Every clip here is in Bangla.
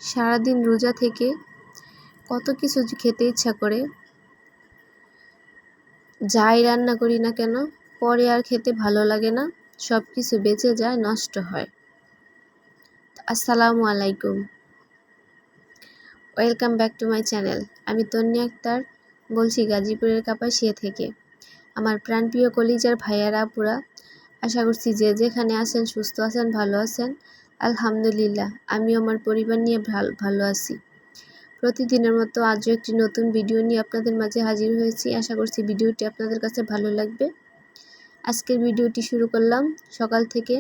সারাদিন রোজা থেকে কত কিছু যে খেতে ইচ্ছা করে, যাই রান্না করি না কেন পরে আর খেতে ভালো লাগে না, সব কিছু বেঁচে যায়, নষ্ট হয়। আসসালামু আলাইকুম, welcome back to my channel. আমি তন্নি আক্তার বলছি গাজীপুরের কাপাসিয়া থেকে। আমার প্রাণপ্রিয় কলিজার ভাইয়ারা আপুরা, আশা করছি যে যেখানে আছেন সুস্থ আছেন, ভালো আছেন। আলহামদুলিল্লাহ, আমিও আমার পরিবার নিয়ে ভালো আছি। প্রতিদিনের মতো আজও একটি নতুন ভিডিও নিয়ে আপনাদের মাঝে হাজির হয়েছি। আশা করছি ভিডিওটি আপনাদের কাছে ভালো লাগবে। আজকের ভিডিওটি শুরু করলাম সকাল থেকে।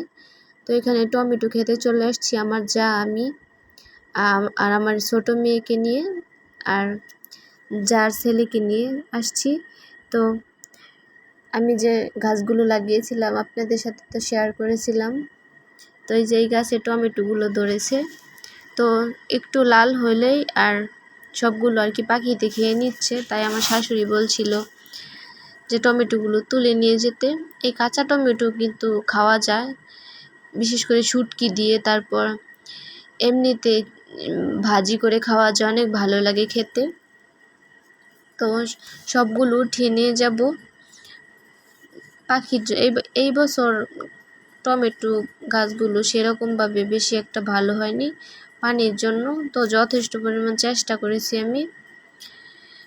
তো এখানে টমেটো খেতে চলে আসছি আমার যা, আমি আর আমার ছোট মেয়েকে নিয়ে আর যার ছেলেকে নিয়ে আসছি। তো আমি যে গাছগুলো লাগিয়েছিলাম আপনাদের সাথে তো শেয়ার করেছিলাম। তো এই যে এই গাছে টমেটোগুলো ধরেছে, তো একটু লাল হলেই আর সবগুলো আর কি পাখিতে খেয়ে নিচ্ছে। তাই আমার শাশুড়ি বলছিল যে টমেটোগুলো তুলে নিয়ে যেতে। এই কাঁচা টমেটো কিন্তু খাওয়া যায়, বিশেষ করে শুটকি দিয়ে, তারপর এমনিতে ভাজি করে খাওয়া যায়, অনেক ভালো লাগে খেতে। তো সবগুলো উঠিয়ে নিয়ে যাব পাখির। এই বছর টমেটো গাছগুলো সেরকমভাবে বেশি একটা ভালো হয়নি পানির জন্য। তো যথেষ্ট পরিমাণ চেষ্টা করেছি আমি,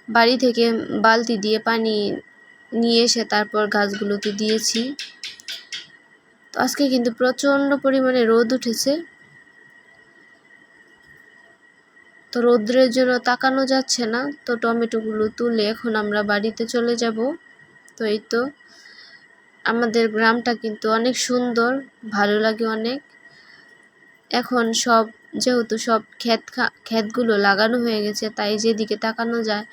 বাড়ি থেকে বালতি দিয়ে পানি নিয়ে এসে তারপর গাছগুলোতে দিয়েছি। তো আজকে কিন্তু প্রচণ্ড পরিমাণে রোদ উঠেছে, তো রোদ্রের জন্য তাকানো যাচ্ছে না। তো টমেটোগুলো তুলে এখন আমরা বাড়িতে চলে যাব। তো এই তো আমাদের গ্রামটা কিন্তু অনেক সুন্দর, ভালো লাগে অনেক। এখন যেহেতু সব ক্ষেতগুলো লাগানো হয়ে গেছে, তাই যেদিকে তাকানো যায়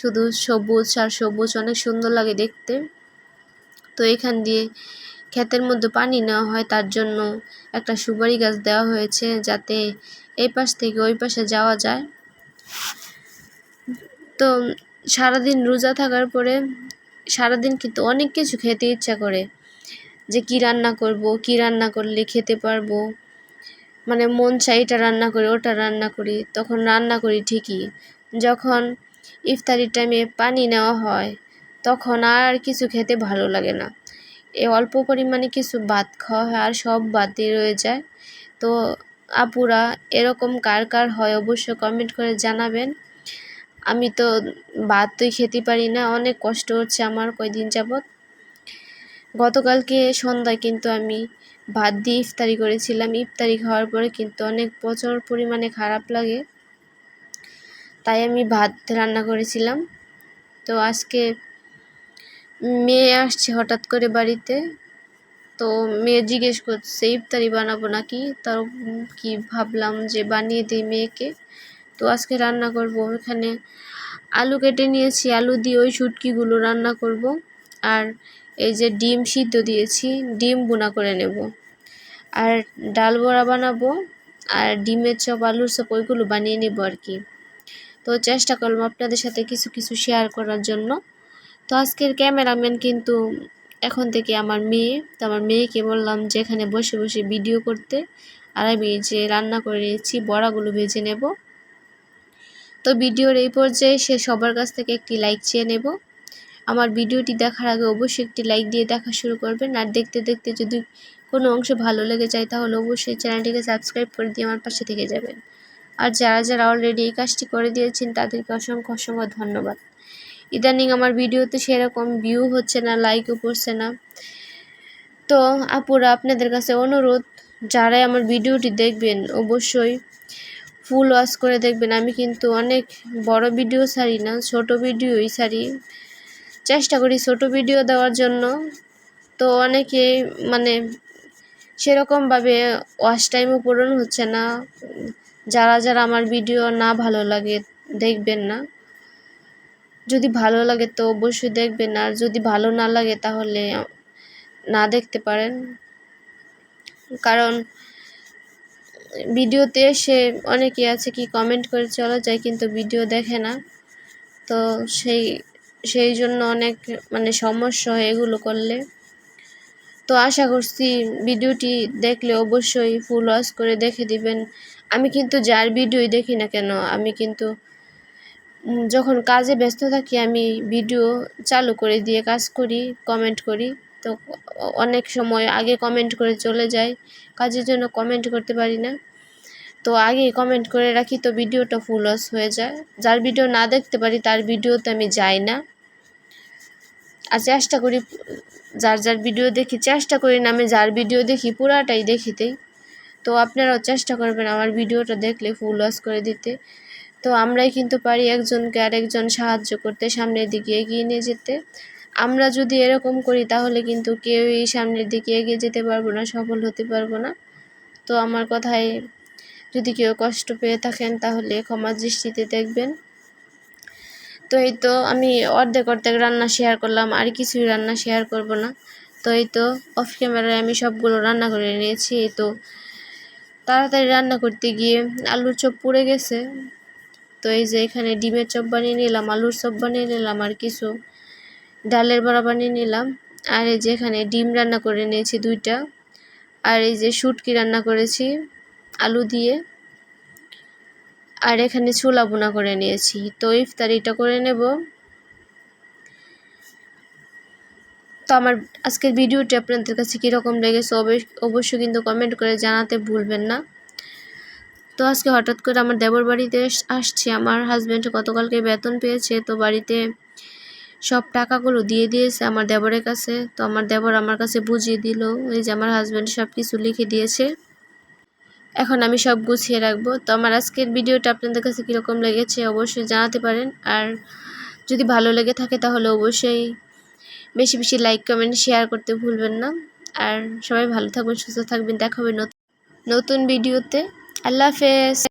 শুধু সবুজ আর সবুজ, অনেক সুন্দর লাগে দেখতে। তো এখান দিয়ে ক্ষেতের মধ্যে পানি নেওয়া হয়, তার জন্য একটা সুপারি গাছ দেওয়া হয়েছে যাতে এই পাশ থেকে ওই পাশে যাওয়া যায়। তো সারাদিন রোজা থাকার পরে সারাদিন কিন্তু অনেক কিছু খেতে ইচ্ছা করে, যে কি রান্না করব, কি রান্না করলে খেতে পারবো, মানে মন চাই এটা রান্না করি ওটা রান্না করি। তখন রান্না করি ঠিকই, যখন ইফতারির টাইমে পানি নেওয়া হয় তখন আর কিছু খেতে ভালো লাগে না। এই অল্প পরিমাণে কিছু ভাত খাওয়া হয় আর সব বাদই রয়ে যায়। তো আপুরা এরকম কার কার হয় অবশ্যই কমেন্ট করে জানাবেন। আমি তো ভাতই খেতে পারি না, অনেক কষ্ট হচ্ছে আমার কয়দিন যাবত। গতকালকে সন্ধ্যায় কিন্তু আমি ভাত দিয়ে ইফতারি করেছিলাম। ইফতারি খাওয়ার পরে কিন্তু অনেক প্রচুর পরিমাণে খারাপ লাগে, তাই আমি ভাত রান্না করেছিলাম। তো আজকে মেয়ে আসছে হঠাৎ করে বাড়িতে, তো মেয়ে জিজ্ঞেস করছে ইফতারি বানাবো নাকি। তাও কি ভাবলাম যে বানিয়ে দিই মেয়েকে। তো আজকে রান্না করব, এখানে আলু কেটে নিয়েছি, আলু দিয়ে ওই শুটকিগুলো রান্না করব। আর এই যে ডিম সিদ্ধ দিয়েছি, ডিম বোনা করে নেব। আর ডাল বড়া বানাবো, আর ডিমের চপ, আলুর চপ ওইগুলো বানিয়ে নেব আর কি। তো চেষ্টা করলাম আপনাদের সাথে কিছু কিছু শেয়ার করার জন্য। তো আজকের ক্যামেরাম্যান কিন্তু এখন থেকে আমার মেয়ে। তো আমার মেয়েকে বললাম যে এখানে বসে বসে ভিডিও করতে, আর আমি যে রান্না করে নিয়েছি বড়াগুলো ভেজে নেব। তো ভিডিওর এই পর্যায়ে সে সবার কাছ থেকে একটি লাইক চেয়ে নেব। আমার ভিডিওটি দেখার আগে অবশ্যই একটি লাইক দিয়ে দেখা শুরু করবেন। আর দেখতে দেখতে যদি কোনো অংশ ভালো লেগে যায় তাহলে অবশ্যই চ্যানেলটিকে সাবস্ক্রাইব করে দিয়ে আমার পাশে থেকে যাবেন। আর যারা যারা অলরেডি এই কাজটি করে দিয়েছেন তাদেরকে অসংখ্য অসংখ্য ধন্যবাদ। ইদানিং আমার ভিডিওতে সেরকম ভিউ হচ্ছে না, লাইকও পড়ছে না। তো আপুরা আপনাদের কাছে অনুরোধ, যারাই আমার ভিডিওটি দেখবেন অবশ্যই ফুল ওয়াচ করে দেখবেন। আমি কিন্তু অনেক বড় ভিডিও ছাড়ি না, ছোট ভিডিওই ছাড়ি, চেষ্টা করি ছোট ভিডিও দেওয়ার জন্য। তো অনেকে মানে সেরকমভাবে ওয়াচ টাইমও পূরণ হচ্ছে না। যারা যারা আমার ভিডিও না ভালো লাগে দেখবেন না, যদি ভালো লাগে তো অবশ্যই দেখবেন, আর যদি ভালো না লাগে তাহলে না দেখতে পারেন। কারণ ভিডিওতে এসে অনেকে আছে কি কমেন্ট করে চলে যায় কিন্তু ভিডিও দেখে না। তো সেই জন্য অনেক মানে সমস্যা হয় এগুলো করলে। তো আশা করছি ভিডিওটি দেখলে অবশ্যই ফুল ওয়াচ করে দেখে দিবেন। আমি কিন্তু যার ভিডিওই দেখি না কেন, আমি কিন্তু যখন কাজে ব্যস্ত থাকি আমি ভিডিও চালু করে দিয়ে কাজ করি, কমেন্ট করি। তো অনেক সময় আগে কমেন্ট করে চলে যাই, কাজের জন্য কমেন্ট করতে পারি না। তো আগে কমেন্ট করে রাখি, তো ভিডিওটা ফুল ওয়াচ হয়ে যায়। যার ভিডিও না দেখতে পারি তার ভিডিওতে আমি যাই না, আর চেষ্টা করি যার ভিডিও দেখি, চেষ্টা করি না আমি যার ভিডিও দেখি পুরাটাই দেখিতেই। তো আপনারাও চেষ্টা করবেন আমার ভিডিওটা দেখলে ফুল ওয়াচ করে দিতে। তো আমরাই কিন্তু পারি একজনকে আরেকজন সাহায্য করতে, সামনের দিকে এগিয়ে নিয়ে যেতে। আমরা যদি এরকম করি তাহলে কিন্তু কেউই সামনের দিকে এগিয়ে যেতে পারবো না, সফল হতে পারবো না। তো আমার কথায় যদি কেউ কষ্ট পেয়ে থাকেন তাহলে ক্ষমা দৃষ্টিতে দেখবেন। তো এই তো আমি অর্ধেক রান্না শেয়ার করলাম, আর কিছুই রান্না শেয়ার করব না। তো এই তো অফ ক্যামেরায় আমি সবগুলো রান্না করে নিয়েছি। এই তো তাড়াতাড়ি রান্না করতে গিয়ে আলুর চপ পুড়ে গেছে। তো এই যে এখানে ডিমের চপ বানিয়ে নিলাম, আলুর চপ বানিয়ে নিলাম, আর কিছু ডালের বড়া বানিয়ে নিলাম। আর এই যে এখানে ডিম রান্না করে নিয়েছি 2টা, আর এই যে শুটকি রান্না করেছি আলু দিয়ে, আর এখানে ছোলা বোনা করে নিয়েছি। তো ইফতারিটা করে নেব। তো আমার আজকের ভিডিওটি আপনাদের কাছে কীরকম লেগেছে অবশ্যই কিন্তু কমেন্ট করে জানাতে ভুলবেন না। তো আজকে হঠাৎ করে আমার দেবর বাড়িতে আসছি। আমার হাজব্যান্ড গতকালকে বেতন পেয়েছে, তো বাড়িতে সব টাকাগুলো দিয়ে দিয়েছে আমার দেবরের কাছে। তো আমার দেবর আমার কাছে বুঝিয়ে দিল, এই যে আমার হাজব্যান্ড সব কিছু লিখে দিয়েছে, এখন আমি সব গুছিয়ে রাখবো। তো আমার আজকের ভিডিওটা আপনাদের কাছে কীরকম লেগেছে অবশ্যই জানাতে পারেন। আর যদি ভালো লেগে থাকে তাহলে অবশ্যই বেশি বেশি লাইক কমেন্ট শেয়ার করতে ভুলবেন না। আর সবাই ভালো থাকবেন, সুস্থ থাকবেন, দেখা হবে নতুন ভিডিওতে। আল্লাহ হাফেজ।